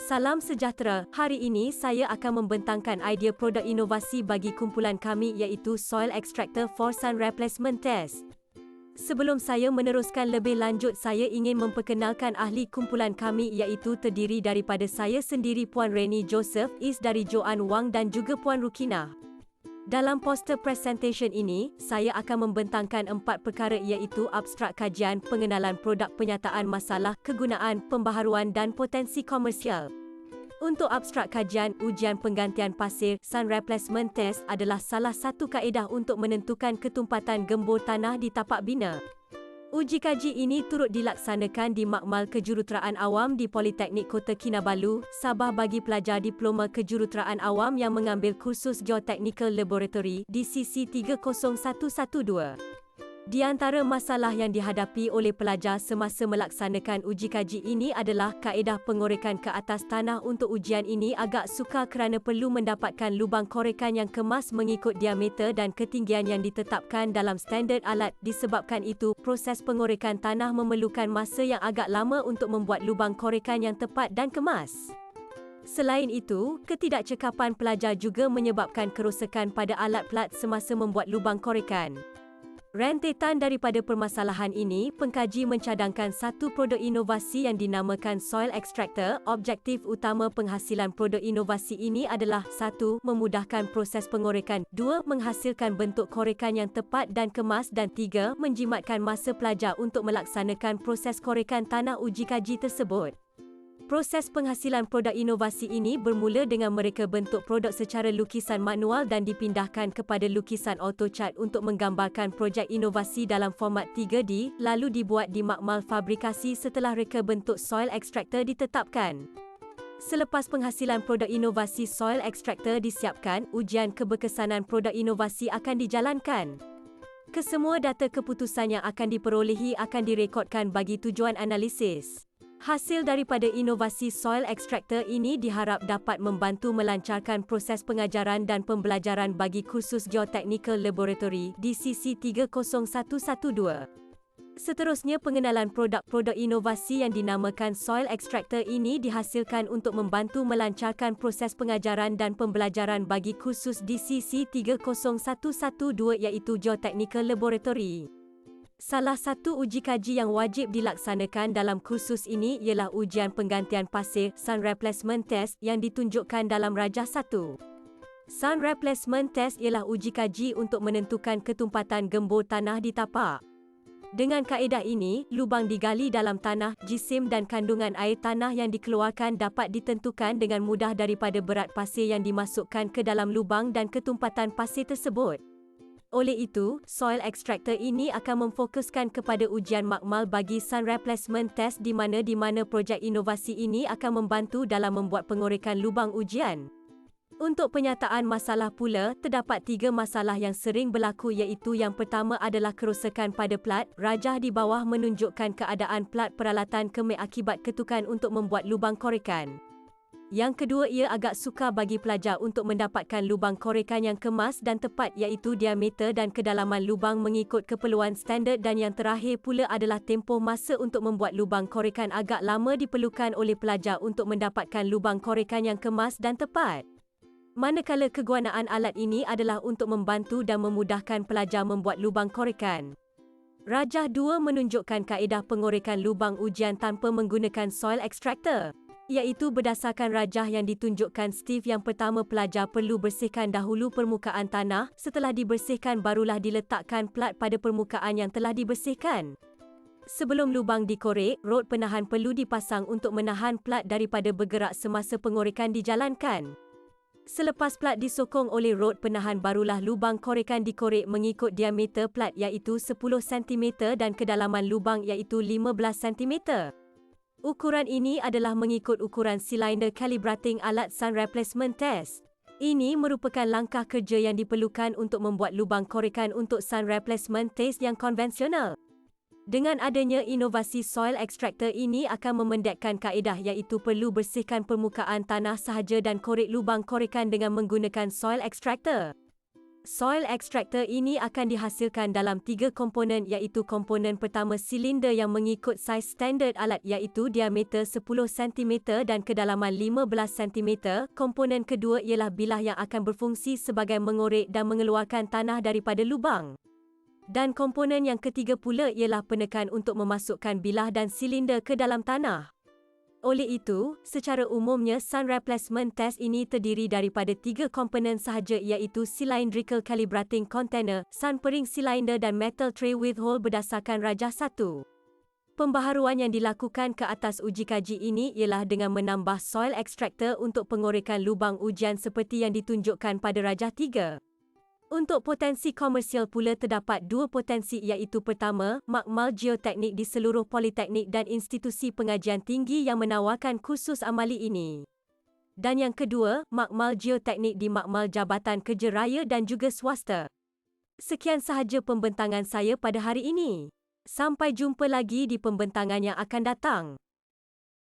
Salam sejahtera, hari ini saya akan membentangkan idea produk inovasi bagi kumpulan kami iaitu Soil Extractor for Sun Replacement Test. Sebelum saya meneruskan lebih lanjut, saya ingin memperkenalkan ahli kumpulan kami iaitu terdiri daripada saya sendiri Puan Reni Joseph, Is dari Joanne Wang dan juga Puan Rukinah. Dalam poster presentation ini, saya akan membentangkan 4 perkara iaitu abstrak kajian, pengenalan produk, penyataan masalah, kegunaan, pembaharuan dan potensi komersial. Untuk abstrak kajian, ujian penggantian pasir, Sun Replacement Test adalah salah satu kaedah untuk menentukan ketumpatan gembur tanah di tapak bina. Uji kaji ini turut dilaksanakan di Makmal Kejuruteraan Awam di Politeknik Kota Kinabalu, Sabah bagi pelajar Diploma Kejuruteraan Awam yang mengambil kursus Geotechnical Laboratory DCC 30112. Di antara masalah yang dihadapi oleh pelajar semasa melaksanakan uji kaji ini adalah kaedah pengorekan ke atas tanah. Untuk ujian ini agak sukar kerana perlu mendapatkan lubang korekan yang kemas mengikut diameter dan ketinggian yang ditetapkan dalam standard alat. Disebabkan itu, proses pengorekan tanah memerlukan masa yang agak lama untuk membuat lubang korekan yang tepat dan kemas. Selain itu, ketidakcekapan pelajar juga menyebabkan kerosakan pada alat pelat semasa membuat lubang korekan. Rentetan daripada permasalahan ini, pengkaji mencadangkan satu produk inovasi yang dinamakan Soil Extractor. Objektif utama penghasilan produk inovasi ini adalah 1. Memudahkan proses pengorekan, 2. Menghasilkan bentuk korekan yang tepat dan kemas dan 3. Menjimatkan masa pelajar untuk melaksanakan proses korekan tanah. Uji kaji tersebut. Proses penghasilan produk inovasi ini bermula dengan mereka bentuk produk secara lukisan manual dan dipindahkan kepada lukisan AutoCAD untuk menggambarkan projek inovasi dalam format 3D, lalu dibuat di makmal fabrikasi setelah reka bentuk soil extractor ditetapkan. Selepas penghasilan produk inovasi soil extractor disiapkan, ujian keberkesanan produk inovasi akan dijalankan. Kesemua data keputusan yang akan diperolehi akan direkodkan bagi tujuan analisis. Hasil daripada inovasi Soil Extractor ini diharap dapat membantu melancarkan proses pengajaran dan pembelajaran bagi kursus Geotechnical Laboratory DCC 30112. Seterusnya, pengenalan produk-produk inovasi yang dinamakan Soil Extractor ini dihasilkan untuk membantu melancarkan proses pengajaran dan pembelajaran bagi kursus DCC 30112 iaitu Geotechnical Laboratory. Salah satu uji kaji yang wajib dilaksanakan dalam kursus ini ialah ujian penggantian pasir Sun Replacement Test yang ditunjukkan dalam Rajah 1. Sun Replacement Test ialah uji kaji untuk menentukan ketumpatan gembur tanah di tapak. Dengan kaedah ini, lubang digali dalam tanah, jisim dan kandungan air tanah yang dikeluarkan dapat ditentukan dengan mudah daripada berat pasir yang dimasukkan ke dalam lubang dan ketumpatan pasir tersebut. Oleh itu, Soil Extractor ini akan memfokuskan kepada ujian makmal bagi Sun Replacement Test di mana projek inovasi ini akan membantu dalam membuat pengorekan lubang ujian. Untuk penyataan masalah pula, terdapat 3 masalah yang sering berlaku iaitu yang pertama adalah kerosakan pada plat. Rajah di bawah menunjukkan keadaan plat peralatan kemik akibat ketukan untuk membuat lubang korekan. Yang kedua, ia agak sukar bagi pelajar untuk mendapatkan lubang korekan yang kemas dan tepat iaitu diameter dan kedalaman lubang mengikut keperluan standard, dan yang terakhir pula adalah tempoh masa untuk membuat lubang korekan agak lama diperlukan oleh pelajar untuk mendapatkan lubang korekan yang kemas dan tepat. Manakala kegunaan alat ini adalah untuk membantu dan memudahkan pelajar membuat lubang korekan. Rajah 2 menunjukkan kaedah pengorekan lubang ujian tanpa menggunakan soil extractor, iaitu berdasarkan rajah yang ditunjukkan Steve. Yang pertama, pelajar perlu bersihkan dahulu permukaan tanah, setelah dibersihkan barulah diletakkan plat pada permukaan yang telah dibersihkan. Sebelum lubang dikorek, rod penahan perlu dipasang untuk menahan plat daripada bergerak semasa pengorekan dijalankan. Selepas plat disokong oleh rod penahan barulah lubang korekan dikorek mengikut diameter plat iaitu 10 cm dan kedalaman lubang iaitu 15 cm. Ukuran ini adalah mengikut ukuran silinder calibrating alat Sun Replacement Test. Ini merupakan langkah kerja yang diperlukan untuk membuat lubang korekan untuk Sun Replacement Test yang konvensional. Dengan adanya inovasi Soil Extractor ini akan memendekkan kaedah iaitu perlu bersihkan permukaan tanah sahaja dan korek lubang korekan dengan menggunakan Soil Extractor. Soil extractor ini akan dihasilkan dalam 3 komponen iaitu komponen pertama silinder yang mengikut saiz standard alat iaitu diameter 10 cm dan kedalaman 15 cm. Komponen kedua ialah bilah yang akan berfungsi sebagai mengorek dan mengeluarkan tanah daripada lubang. Dan komponen yang ketiga pula ialah penekan untuk memasukkan bilah dan silinder ke dalam tanah. Oleh itu, secara umumnya sun replacement test ini terdiri daripada 3 komponen sahaja iaitu cylindrical calibrating container, sun pering cylinder dan metal tray with hole berdasarkan Rajah 1. Pembaharuan yang dilakukan ke atas uji kaji ini ialah dengan menambah soil extractor untuk pengorekan lubang ujian seperti yang ditunjukkan pada Rajah 3. Untuk potensi komersial pula terdapat 2 potensi iaitu pertama, makmal geoteknik di seluruh politeknik dan institusi pengajian tinggi yang menawarkan kursus amali ini. Dan yang kedua, makmal geoteknik di makmal Jabatan Kerja Raya dan juga swasta. Sekian sahaja pembentangan saya pada hari ini. Sampai jumpa lagi di pembentangan yang akan datang.